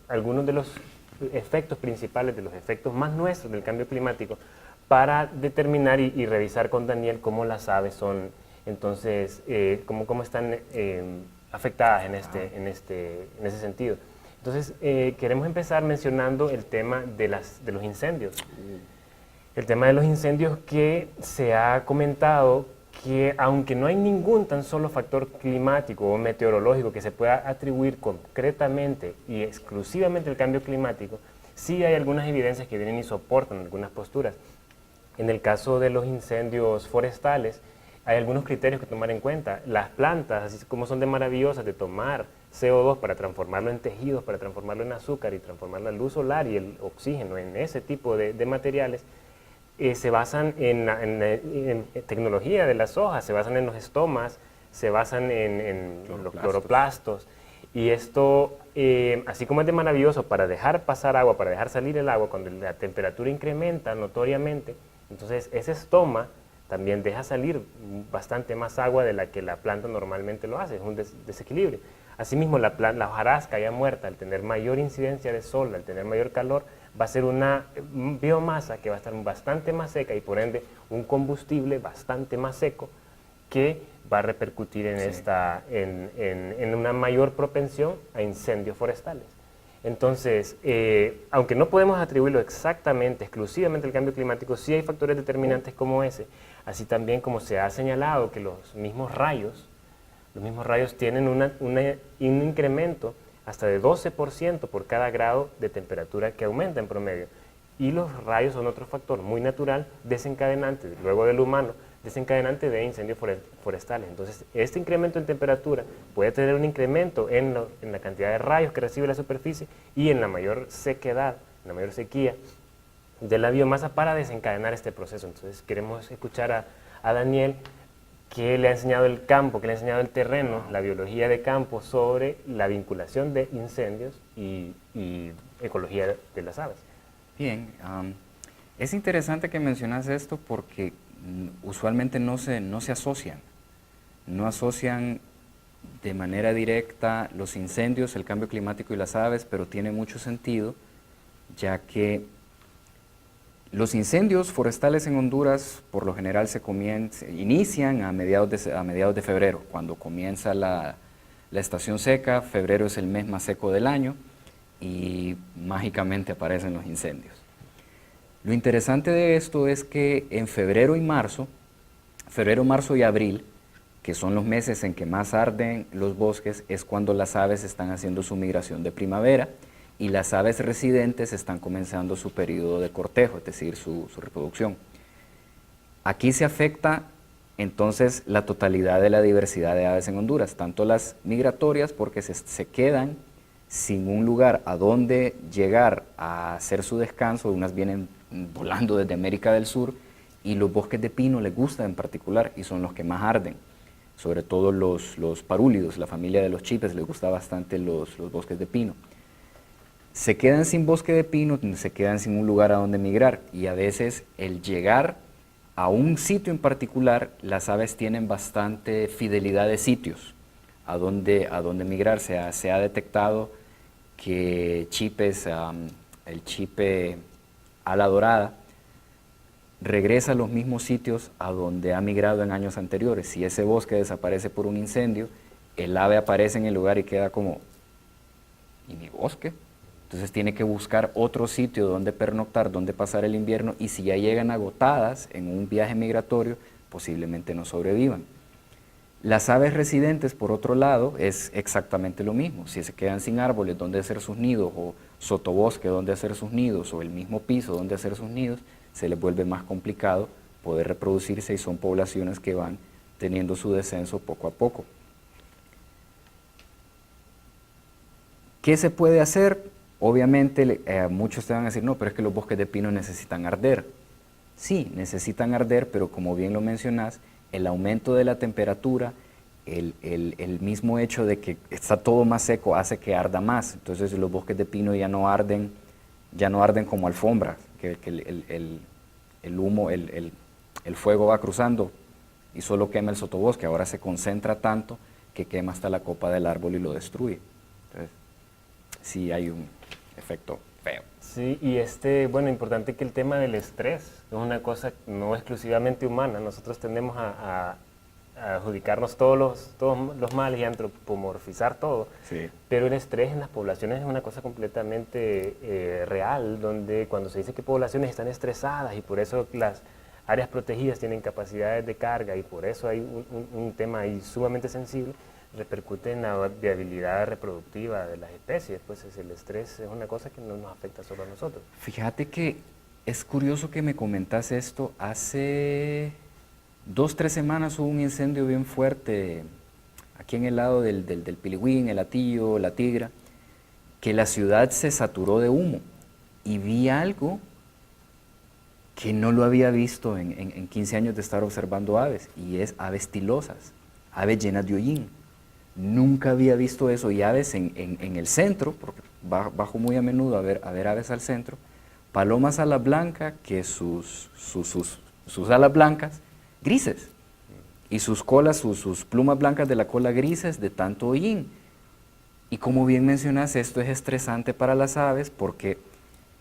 algunos de los efectos principales, de los efectos más nuestros del cambio climático, para determinar y revisar con Daniel cómo las aves son, entonces, cómo están afectadas en ese sentido. Entonces, queremos empezar mencionando el tema de los incendios. El tema de los incendios, que se ha comentado que aunque no hay ningún tan solo factor climático o meteorológico que se pueda atribuir concretamente y exclusivamente al cambio climático, sí hay algunas evidencias que vienen y soportan algunas posturas. En el caso de los incendios forestales, hay algunos criterios que tomar en cuenta. Las plantas, así como son de maravillosas de tomar CO2 para transformarlo en tejidos, para transformarlo en azúcar y transformarlo en luz solar y el oxígeno en ese tipo de materiales, se basan en tecnología de las hojas, se basan en los estomas, se basan en los cloroplastos. Y esto, así como es de maravilloso para dejar pasar agua, para dejar salir el agua, cuando la temperatura incrementa notoriamente, entonces ese estoma también deja salir bastante más agua de la que la planta normalmente lo hace, es un desequilibrio. Asimismo, la hojarasca ya muerta, al tener mayor incidencia de sol, al tener mayor calor, va a ser una biomasa que va a estar bastante más seca y por ende un combustible bastante más seco que va a repercutir en una mayor propensión a incendios forestales. Entonces, aunque no podemos atribuirlo exactamente, exclusivamente al cambio climático, sí hay factores determinantes como ese, así también como se ha señalado que los mismos rayos tienen un incremento hasta de 12% por cada grado de temperatura que aumenta en promedio. Y los rayos son otro factor muy natural, desencadenante, luego del humano, desencadenante de incendios forestales. Entonces, este incremento en temperatura puede tener un incremento en la cantidad de rayos que recibe la superficie y en la mayor sequedad, en la mayor sequía de la biomasa para desencadenar este proceso. Entonces, queremos escuchar a Daniel, que le ha enseñado el campo, que le ha enseñado el terreno, la biología de campo, sobre la vinculación de incendios y ecología de las aves. Bien, es interesante que mencionas esto porque usualmente no se asocian, no asocian de manera directa los incendios, el cambio climático y las aves, pero tiene mucho sentido, ya que los incendios forestales en Honduras por lo general inician a mediados de febrero, cuando comienza la estación seca. Febrero es el mes más seco del año y mágicamente aparecen los incendios. Lo interesante de esto es que en febrero, marzo y abril, que son los meses en que más arden los bosques, es cuando las aves están haciendo su migración de primavera, y las aves residentes están comenzando su periodo de cortejo, es decir, su reproducción. Aquí se afecta entonces la totalidad de la diversidad de aves en Honduras, tanto las migratorias, porque se quedan sin un lugar a donde llegar a hacer su descanso, unas vienen volando desde América del Sur, y los bosques de pino les gusta en particular y son los que más arden, sobre todo los parúlidos, la familia de los chipes les gusta bastante los bosques de pino. Se quedan sin bosque de pino, se quedan sin un lugar a donde migrar, y a veces el llegar a un sitio en particular, las aves tienen bastante fidelidad de sitios a donde migrar. Se ha detectado que chipes, el chipe ala dorada, regresa a los mismos sitios a donde ha migrado en años anteriores. Si ese bosque desaparece por un incendio, el ave aparece en el lugar y queda como, ¿y mi bosque? Entonces tiene que buscar otro sitio donde pernoctar, donde pasar el invierno, y si ya llegan agotadas en un viaje migratorio, posiblemente no sobrevivan. Las aves residentes, por otro lado, es exactamente lo mismo. Si se quedan sin árboles donde hacer sus nidos, o sotobosque donde hacer sus nidos, o el mismo piso donde hacer sus nidos, se les vuelve más complicado poder reproducirse, y son poblaciones que van teniendo su descenso poco a poco. ¿Qué se puede hacer? Obviamente muchos te van a decir, no, pero es que los bosques de pino necesitan arder. Sí, necesitan arder, pero como bien lo mencionás, el aumento de la temperatura, el mismo hecho de que está todo más seco hace que arda más. Entonces los bosques de pino ya no arden como alfombras, que el humo, el fuego va cruzando y solo quema el sotobosque. Ahora se concentra tanto que quema hasta la copa del árbol y lo destruye. Entonces, sí hay un efecto feo. Sí, y bueno, importante que el tema del estrés es una cosa no exclusivamente humana. Nosotros tendemos a adjudicarnos todos los males y antropomorfizar todo. Sí. Pero el estrés en las poblaciones es una cosa completamente real, donde cuando se dice que poblaciones están estresadas y por eso las áreas protegidas tienen capacidades de carga y por eso hay un tema ahí sumamente sensible, repercute en la viabilidad reproductiva de las especies. Pues el estrés es una cosa que no nos afecta solo a nosotros. Fíjate que es curioso que me comentas esto. Hace 2-3 semanas hubo un incendio bien fuerte aquí en el lado del Pilihuín, el Atillo, la Tigra, que la ciudad se saturó de humo, y vi algo que no lo había visto en 15 años de estar observando aves, y es aves tilosas, aves llenas de hollín. Nunca había visto eso, y aves en el centro, porque bajo muy a menudo a ver aves al centro, palomas ala blanca, que sus alas blancas, grises, y sus colas, sus plumas blancas de la cola grises de tanto hollín. Y como bien mencionas, esto es estresante para las aves porque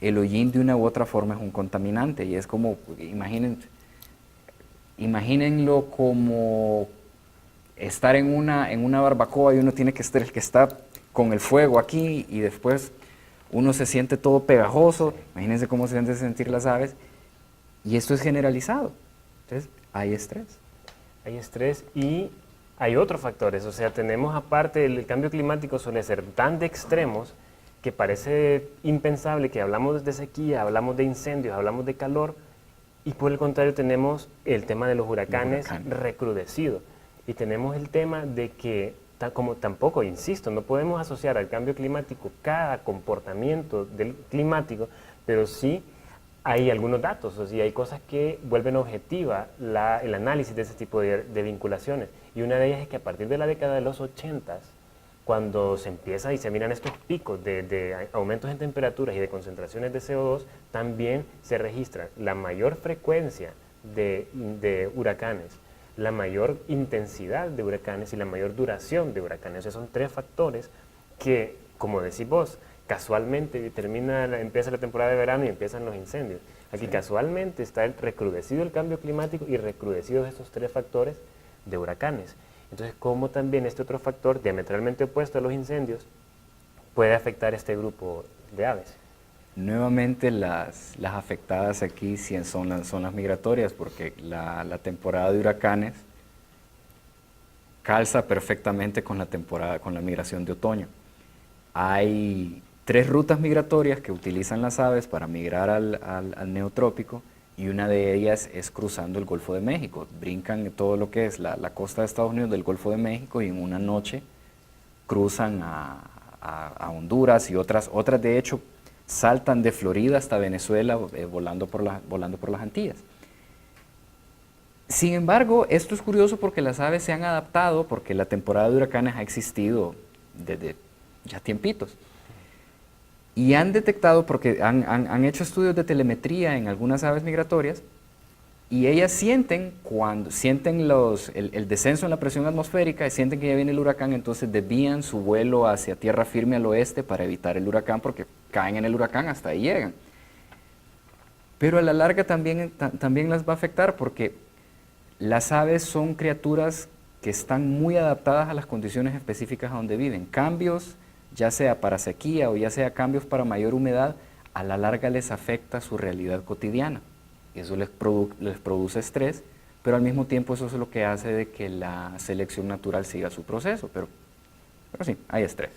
el hollín de una u otra forma es un contaminante, y es como, imagínenlo como estar en una barbacoa y uno tiene que ser el que está con el fuego aquí, y después uno se siente todo pegajoso. Imagínense cómo se sienten sentir las aves, y esto es generalizado. Entonces, hay estrés. Hay estrés y hay otros factores, o sea, tenemos aparte, el cambio climático suele ser tan de extremos que parece impensable que hablamos de sequía, hablamos de incendios, hablamos de calor, y por el contrario tenemos el tema de los huracanes recrudecido. Y tenemos el tema de que, como tampoco, insisto, no podemos asociar al cambio climático cada comportamiento del climático, pero sí hay algunos datos, o sea, hay cosas que vuelven objetiva el análisis de ese tipo de vinculaciones. Y una de ellas es que a partir de la década de los 80, cuando se empieza y se miran estos picos de aumentos en temperaturas y de concentraciones de CO2, también se registra la mayor frecuencia de huracanes, la mayor intensidad de huracanes y la mayor duración de huracanes. Esos son 3 factores que, como decís vos, casualmente empieza la temporada de verano y empiezan los incendios. Aquí casualmente está recrudecido el cambio climático y recrudecidos estos 3 factores de huracanes. Entonces, ¿cómo también este otro factor diametralmente opuesto a los incendios puede afectar este grupo de aves? Nuevamente las afectadas aquí son las migratorias, porque la temporada de huracanes calza perfectamente con la migración de otoño. Hay 3 rutas migratorias que utilizan las aves para migrar al neotrópico, y una de ellas es cruzando el Golfo de México. Brincan todo lo que es la costa de Estados Unidos del Golfo de México, y en una noche cruzan a Honduras, y otras de hecho saltan de Florida hasta Venezuela volando por las Antillas. Sin embargo, esto es curioso porque las aves se han adaptado, porque la temporada de huracanes ha existido desde ya tiempitos. Y han detectado, porque han hecho estudios de telemetría en algunas aves migratorias, y ellas sienten el descenso en la presión atmosférica, y sienten que ya viene el huracán, entonces desvían su vuelo hacia tierra firme al oeste para evitar el huracán, porque caen en el huracán, hasta ahí llegan. Pero a la larga también las va a afectar, porque las aves son criaturas que están muy adaptadas a las condiciones específicas a donde viven. Cambios ya sea para sequía o ya sea cambios para mayor humedad, a la larga les afecta su realidad cotidiana. Y eso les produce estrés, pero al mismo tiempo eso es lo que hace de que la selección natural siga su proceso, pero sí, hay estrés.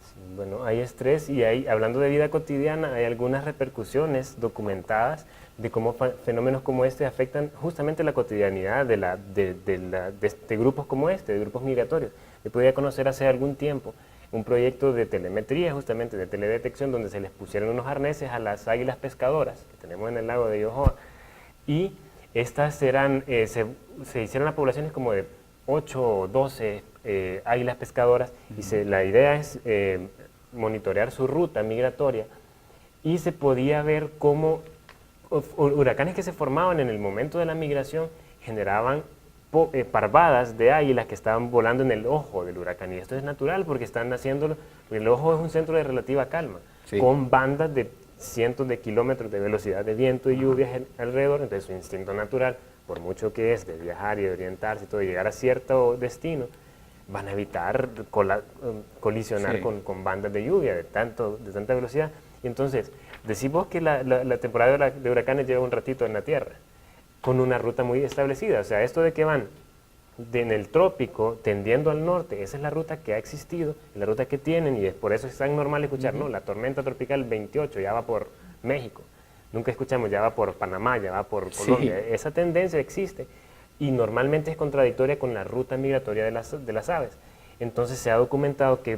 Sí, bueno, hay estrés y hablando de vida cotidiana, hay algunas repercusiones documentadas de cómo fenómenos como este afectan justamente la cotidianidad de grupos como este, de grupos migratorios. Yo podía conocer hace algún tiempo un proyecto de telemetría, justamente de teledetección, donde se les pusieron unos arneses a las águilas pescadoras que tenemos en el lago de Yohoa, y estas eran, se hicieron las poblaciones como de 8 o 12 águilas pescadoras, y la idea es monitorear su ruta migratoria, y se podía ver cómo huracanes que se formaban en el momento de la migración generaban parvadas de águilas que estaban volando en el ojo del huracán, y esto es natural porque están haciéndolo, porque el ojo es un centro de relativa calma, sí, con bandas de cientos de kilómetros de velocidad de viento y lluvias alrededor. Entonces su instinto natural, por mucho que es de viajar y de orientarse y todo, y llegar a cierto destino, van a evitar colisionar, sí, con bandas de lluvia de tanta velocidad. Y entonces, decimos que la temporada de huracanes lleva un ratito en la Tierra, con una ruta muy establecida. O sea, esto de que van en el trópico tendiendo al norte, esa es la ruta que ha existido, la ruta que tienen, y es por eso es tan normal escuchar, ¿no? La tormenta tropical 28 ya va por México, nunca escuchamos ya va por Panamá, ya va por Colombia. Sí. Esa tendencia existe y normalmente es contradictoria con la ruta migratoria de las aves. Entonces se ha documentado que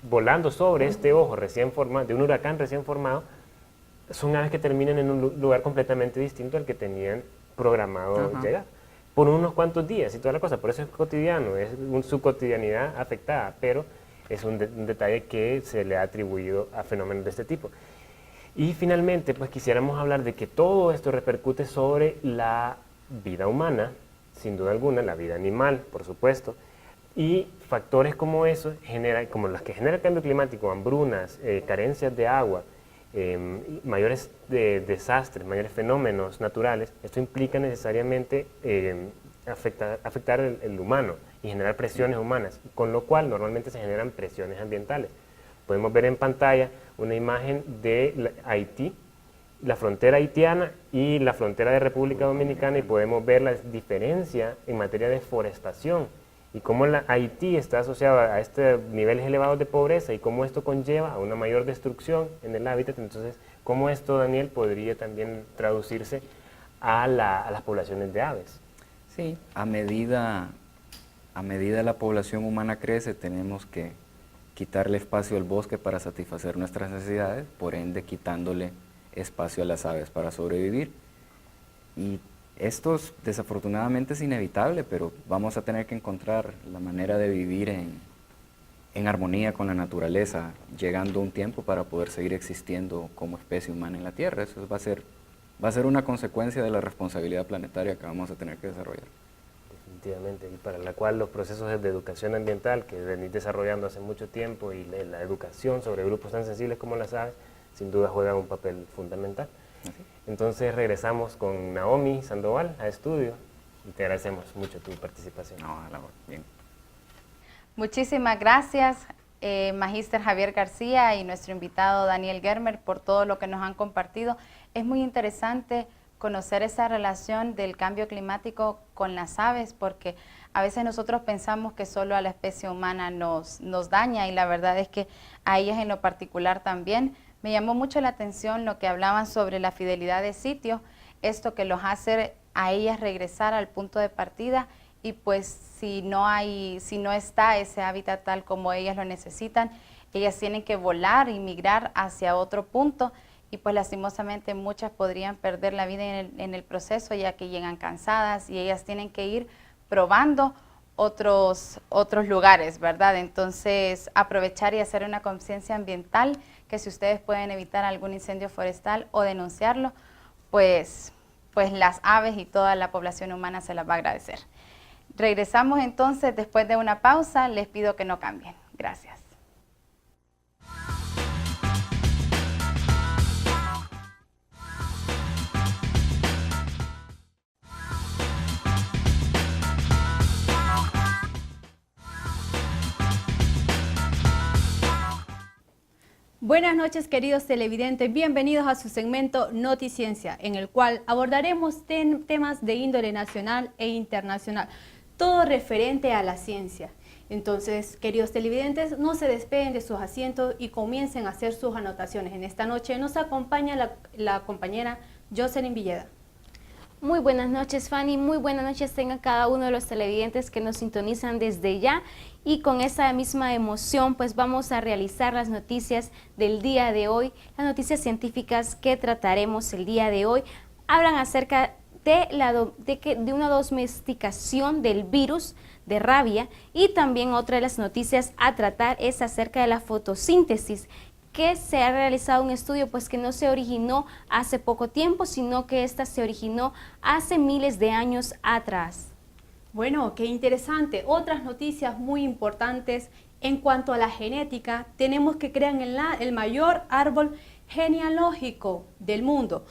volando sobre este ojo recién formado, de un huracán recién formado, son aves que terminan en un lugar completamente distinto al que tenían programado llegar, por unos cuantos días y toda la cosa. Por eso es cotidiano, es su cotidianidad afectada, pero es un detalle que se le ha atribuido a fenómenos de este tipo. Y finalmente, pues quisiéramos hablar de que todo esto repercute sobre la vida humana, sin duda alguna, la vida animal, por supuesto, y factores como esos, como los que genera el cambio climático, hambrunas, carencias de agua, mayores desastres, mayores fenómenos naturales, esto implica necesariamente afectar el humano y generar presiones humanas, con lo cual normalmente se generan presiones ambientales. Podemos ver en pantalla una imagen de Haití, la frontera haitiana y la frontera de República Dominicana, y podemos ver la diferencia en materia de deforestación y cómo Haití está asociada a estos niveles elevados de pobreza y cómo esto conlleva a una mayor destrucción en el hábitat. Entonces, cómo esto, Daniel, podría también traducirse a las poblaciones de aves. Sí, a medida la población humana crece, tenemos que quitarle espacio al bosque para satisfacer nuestras necesidades, por ende quitándole espacio a las aves para sobrevivir. Y esto desafortunadamente es inevitable, pero vamos a tener que encontrar la manera de vivir en armonía con la naturaleza, llegando un tiempo para poder seguir existiendo como especie humana en la Tierra. Eso va a ser una consecuencia de la responsabilidad planetaria que vamos a tener que desarrollar. Definitivamente, y para la cual los procesos de educación ambiental que venís desarrollando hace mucho tiempo y la educación sobre grupos tan sensibles como las aves, sin duda juegan un papel fundamental. Entonces regresamos con Naomi Sandoval a estudio y te agradecemos mucho tu participación. Bien. Muchísimas gracias, Magíster Javier García y nuestro invitado Daniel Germer, por todo lo que nos han compartido. Es muy interesante conocer esa relación del cambio climático con las aves, porque a veces nosotros pensamos que solo a la especie humana nos daña, y la verdad es que a ellas en lo particular también. Me llamó mucho la atención lo que hablaban sobre la fidelidad de sitio, esto que los hace a ellas regresar al punto de partida, y pues si no está ese hábitat tal como ellas lo necesitan, ellas tienen que volar y migrar hacia otro punto, y pues lastimosamente muchas podrían perder la vida en el proceso, ya que llegan cansadas y ellas tienen que ir probando otros lugares, ¿verdad? Entonces, aprovechar y hacer una conciencia ambiental, que si ustedes pueden evitar algún incendio forestal o denunciarlo, pues las aves y toda la población humana se las va a agradecer. Regresamos entonces después de una pausa. Les pido que no cambien. Gracias. Buenas noches, queridos televidentes, bienvenidos a su segmento Noticiencia, en el cual abordaremos temas de índole nacional e internacional, todo referente a la ciencia. Entonces, queridos televidentes, no se despeguen de sus asientos y comiencen a hacer sus anotaciones. En esta noche nos acompaña la compañera Jocelyn Villeda. Muy buenas noches, Fanny, muy buenas noches tengan cada uno de los televidentes que nos sintonizan desde ya, y con esa misma emoción pues vamos a realizar las noticias del día de hoy. Las noticias científicas que trataremos el día de hoy hablan acerca de una domesticación del virus de rabia, y también otra de las noticias a tratar es acerca de la fotosíntesis, que se ha realizado un estudio pues que no se originó hace poco tiempo, sino que esta se originó hace miles de años atrás. Bueno, qué interesante. Otras noticias muy importantes en cuanto a la genética, tenemos que crean el mayor árbol genealógico del mundo.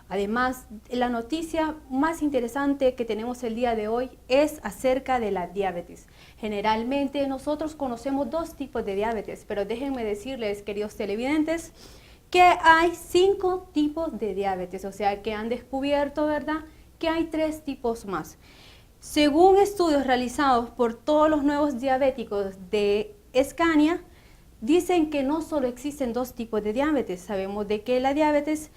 Además, la noticia más interesante que tenemos el día de hoy es acerca de la diabetes. Generalmente nosotros conocemos dos tipos de diabetes, pero déjenme decirles, queridos televidentes, que hay 5 tipos de diabetes, o sea que han descubierto, ¿verdad?, que hay 3 tipos más. Según estudios realizados por todos los nuevos diabéticos de Scania, dicen que no solo existen 2 tipos de diabetes. Sabemos de que la diabetes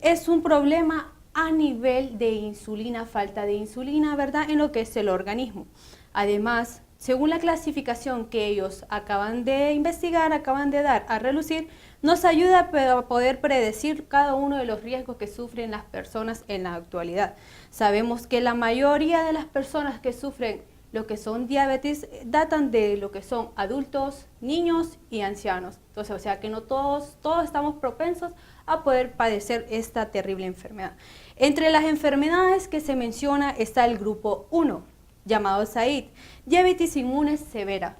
es un problema a nivel de insulina, falta de insulina, ¿verdad?, en lo que es el organismo. Además, según la clasificación que ellos acaban de investigar, acaban de dar a relucir, nos ayuda a poder predecir cada uno de los riesgos que sufren las personas en la actualidad. Sabemos que la mayoría de las personas que sufren lo que son diabetes datan de lo que son adultos, niños y ancianos. Entonces, o sea que no todos estamos propensos a poder padecer esta terrible enfermedad. Entre las enfermedades que se menciona está el grupo 1, llamado SAID, diabetes inmune severa,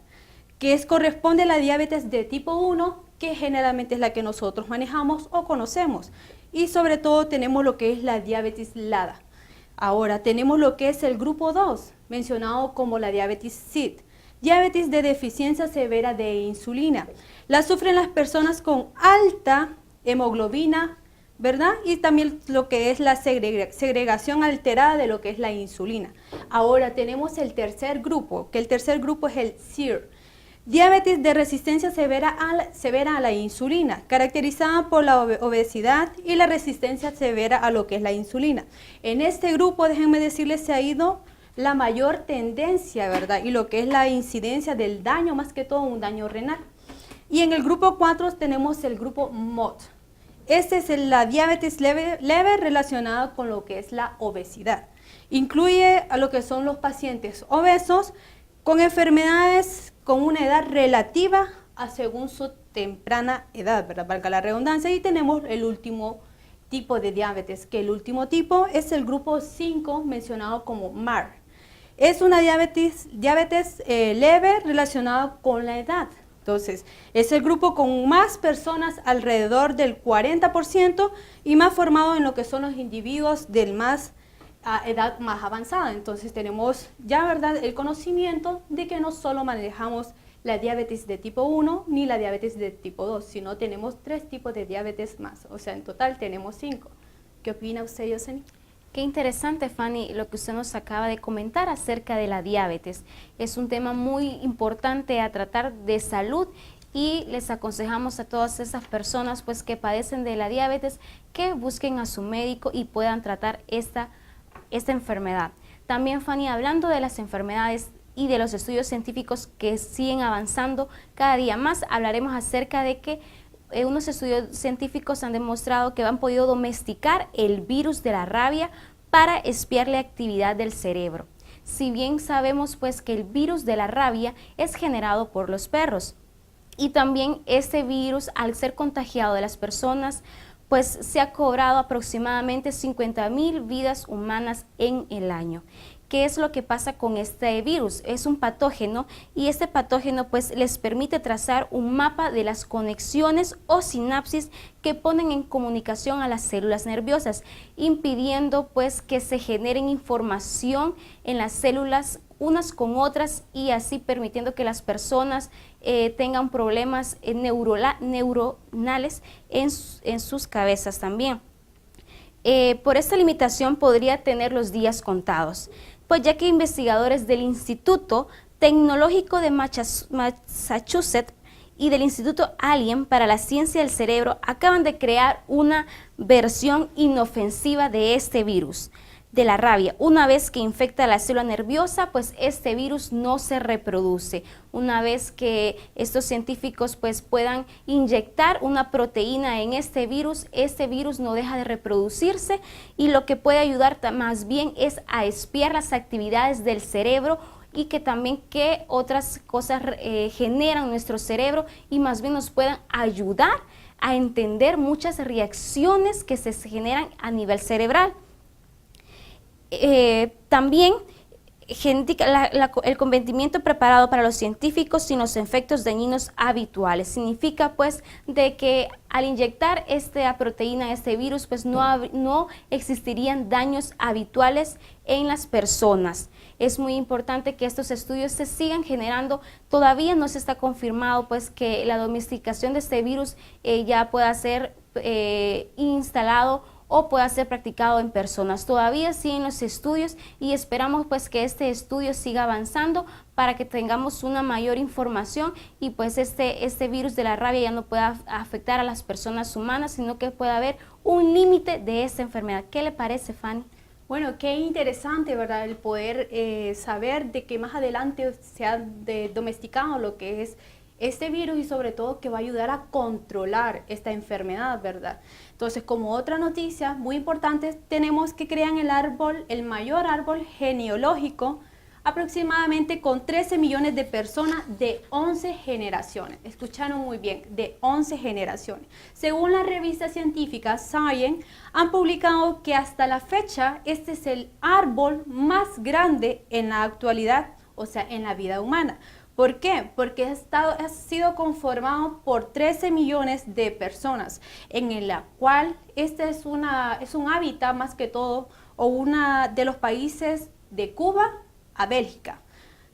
que corresponde a la diabetes de tipo 1, que generalmente es la que nosotros manejamos o conocemos. Y sobre todo tenemos lo que es la diabetes LADA. Ahora tenemos lo que es el grupo 2, mencionado como la diabetes SID, diabetes de deficiencia severa de insulina. La sufren las personas con alta hemoglobina, ¿verdad? Y también lo que es la segregación alterada de lo que es la insulina. Ahora tenemos el tercer grupo, que el tercer grupo es el SIR, diabetes de resistencia severa a la insulina, caracterizada por la obesidad y la resistencia severa a lo que es la insulina. En este grupo, déjenme decirles, se ha ido la mayor tendencia, ¿verdad? Y lo que es la incidencia del daño, más que todo un daño renal. Y en el grupo 4 tenemos el grupo MOD. Este es la diabetes leve relacionada con lo que es la obesidad. Incluye a lo que son los pacientes obesos con enfermedades con una edad relativa a según su temprana edad, ¿verdad?, valga la redundancia. Y tenemos el último tipo de diabetes, que el último tipo es el grupo 5, mencionado como MAR. Es una diabetes leve relacionada con la edad. Entonces, es el grupo con más personas, alrededor del 40%, y más formado en lo que son los individuos de edad más avanzada. Entonces, tenemos ya, ¿verdad?, el conocimiento de que no solo manejamos la diabetes de tipo 1 ni la diabetes de tipo 2, sino tenemos 3 tipos de diabetes más. O sea, en total tenemos 5. ¿Qué opina usted, Jocelyn? Qué interesante, Fanny, lo que usted nos acaba de comentar acerca de la diabetes. Es un tema muy importante a tratar de salud, y les aconsejamos a todas esas personas pues que padecen de la diabetes que busquen a su médico y puedan tratar esta enfermedad. También, Fanny, hablando de las enfermedades y de los estudios científicos que siguen avanzando cada día más, hablaremos acerca de que unos estudios científicos han demostrado que han podido domesticar el virus de la rabia para espiar la actividad del cerebro. Si bien sabemos pues que el virus de la rabia es generado por los perros, y también este virus, al ser contagiado de las personas, pues se ha cobrado aproximadamente 50,000 vidas humanas en el año. ¿qué es lo que pasa con este virus? Es un patógeno y este patógeno pues les permite trazar un mapa de las conexiones o sinapsis que ponen en comunicación a las células nerviosas, impidiendo pues que se generen información en las células unas con otras y así permitiendo que las personas tengan problemas neuronales en sus cabezas también. Por esta limitación podría tener los días contados, pues ya que investigadores del Instituto Tecnológico de Massachusetts y del Instituto Allen para la Ciencia del Cerebro acaban de crear una versión inofensiva de este virus, de la rabia. Una vez que infecta la célula nerviosa, pues este virus no se reproduce. Una vez que estos científicos pues puedan inyectar una proteína en este virus no deja de reproducirse y lo que puede ayudar más bien es a espiar las actividades del cerebro y que también qué otras cosas generan nuestro cerebro y más bien nos puedan ayudar a entender muchas reacciones que se generan a nivel cerebral. También el convencimiento preparado para los científicos sin los efectos dañinos habituales. Significa pues de que al inyectar esta proteína, este virus, pues no existirían daños habituales en las personas. Es muy importante que estos estudios se sigan generando. Todavía no se está confirmado pues que la domesticación de este virus ya pueda ser instalado o pueda ser practicado en personas. Todavía siguen los estudios y esperamos pues que este estudio siga avanzando para que tengamos una mayor información y pues este virus de la rabia ya no pueda afectar a las personas humanas, sino que pueda haber un límite de esta enfermedad. ¿Qué le parece, Fanny? Bueno, qué interesante, ¿verdad? El poder saber de que más adelante se ha domesticado lo que es este virus y sobre todo que va a ayudar a controlar esta enfermedad, ¿verdad? Entonces, como otra noticia muy importante, tenemos que crean el mayor árbol genealógico, aproximadamente con 13 millones de personas de 11 generaciones. Escucharon muy bien, de 11 generaciones. Según la revista científica Science, han publicado que hasta la fecha este es el árbol más grande en la actualidad, o sea, en la vida humana. ¿Por qué? Porque ha sido conformado por 13 millones de personas, en la cual este es un hábitat más que todo, o una de los países de Cuba a Bélgica.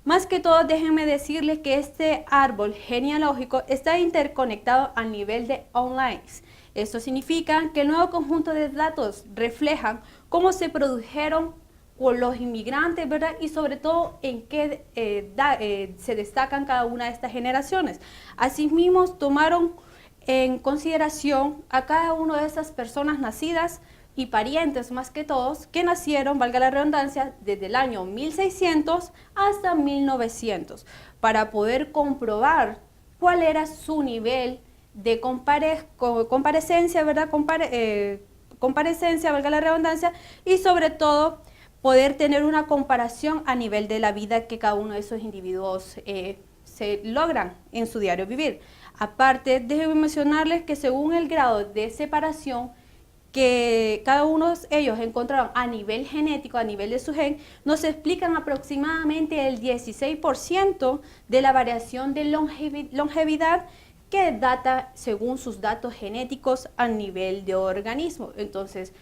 Más que todo, déjenme decirles que este árbol genealógico está interconectado a nivel de online. Esto significa que el nuevo conjunto de datos reflejan cómo se produjeron por los inmigrantes, ¿verdad? Y sobre todo en qué se destacan cada una de estas generaciones. Asimismo, tomaron en consideración a cada una de esas personas nacidas y parientes más que todos, que nacieron, valga la redundancia, desde el año 1600 hasta 1900, para poder comprobar cuál era su nivel de comparecencia, ¿verdad? Comparecencia, valga la redundancia, y sobre todo poder tener una comparación a nivel de la vida que cada uno de esos individuos se logran en su diario vivir. Aparte, déjenme mencionarles que según el grado de separación que cada uno de ellos encontraron a nivel genético, a nivel de su gen, nos explican aproximadamente el 16% de la variación de longevidad que data según sus datos genéticos a nivel de organismo. Entonces,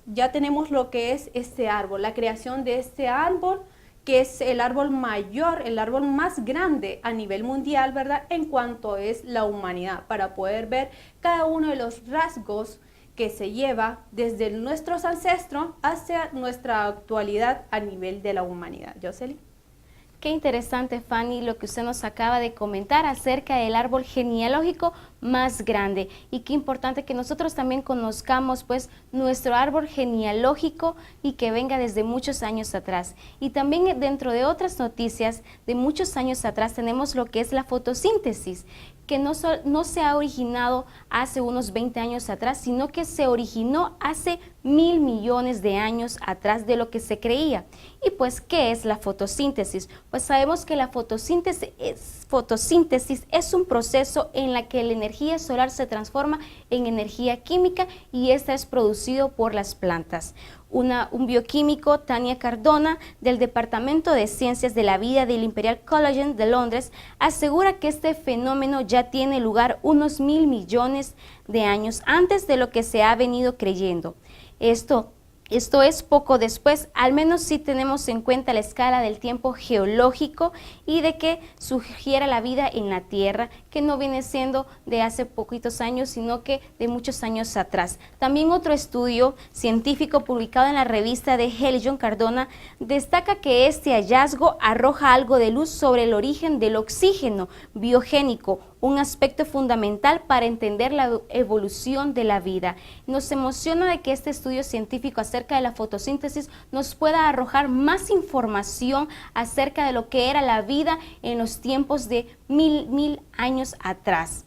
ya tenemos lo que es este árbol, la creación de este árbol, que es el árbol mayor, el árbol más grande a nivel mundial, ¿verdad? En cuanto es la humanidad, para poder ver cada uno de los rasgos que se lleva desde nuestros ancestros hacia nuestra actualidad a nivel de la humanidad. Jocelyn. Qué interesante, Fanny, lo que usted nos acaba de comentar acerca del árbol genealógico más grande, y qué importante que nosotros también conozcamos pues nuestro árbol genealógico y que venga desde muchos años atrás. Y también dentro de otras noticias de muchos años atrás tenemos lo que es la fotosíntesis, que no se ha originado hace unos 20 años atrás, sino que se originó hace 1.000 millones de años atrás de lo que se creía. Y pues, ¿qué es la fotosíntesis? Pues sabemos que la fotosíntesis es un proceso en la que la energía energía solar se transforma en energía química y esta es producido por las plantas. Un bioquímico, Tania Cardona, del Departamento de Ciencias de la Vida del Imperial College de Londres, asegura que este fenómeno ya tiene lugar unos 1.000 millones de años antes de lo que se ha venido creyendo. Esto es poco después, al menos si tenemos en cuenta la escala del tiempo geológico y de que surgiera la vida en la Tierra, que no viene siendo de hace poquitos años, sino que de muchos años atrás. También otro estudio científico publicado en la revista de Helion Cardona destaca que este hallazgo arroja algo de luz sobre el origen del oxígeno biogénico, un aspecto fundamental para entender la evolución de la vida. Nos emociona de que este estudio científico acerca de la fotosíntesis nos pueda arrojar más información acerca de lo que era la vida en los tiempos de mil años atrás.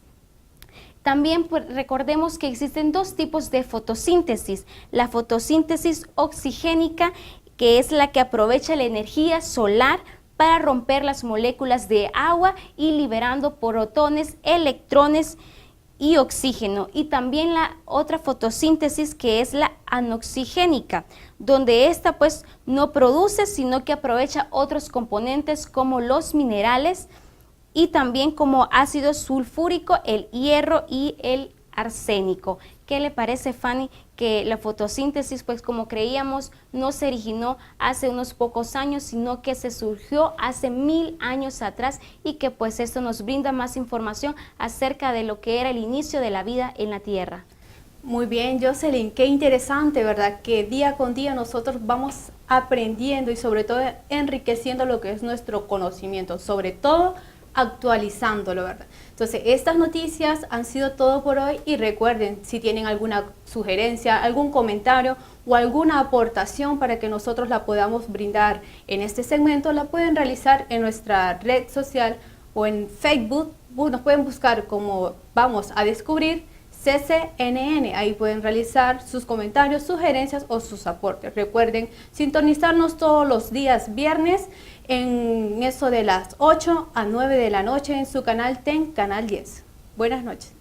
También pues, recordemos que existen dos tipos de fotosíntesis. La fotosíntesis oxigénica, que es la que aprovecha la energía solar para romper las moléculas de agua y liberando protones, electrones y oxígeno. Y también la otra fotosíntesis, que es la anoxigénica, donde esta pues no produce, sino que aprovecha otros componentes como los minerales y también como ácido sulfúrico, el hierro y el arsénico. ¿Qué le parece, Fanny, que la fotosíntesis, pues como creíamos, no se originó hace unos pocos años, sino que se surgió hace 1000 años atrás y que pues esto nos brinda más información acerca de lo que era el inicio de la vida en la Tierra? Muy bien, Jocelyn, qué interesante, ¿verdad? Que día con día nosotros vamos aprendiendo y sobre todo enriqueciendo lo que es nuestro conocimiento, sobre todo actualizándolo, ¿verdad? Entonces, estas noticias han sido todo por hoy y recuerden, si tienen alguna sugerencia, algún comentario o alguna aportación para que nosotros la podamos brindar en este segmento, la pueden realizar en nuestra red social o en Facebook. Nos pueden buscar como Vamos a Descubrir CCNN, ahí pueden realizar sus comentarios, sugerencias o sus aportes. Recuerden sintonizarnos todos los días viernes en eso de las 8 a 9 de la noche en su canal TEN, Canal 10. Buenas noches.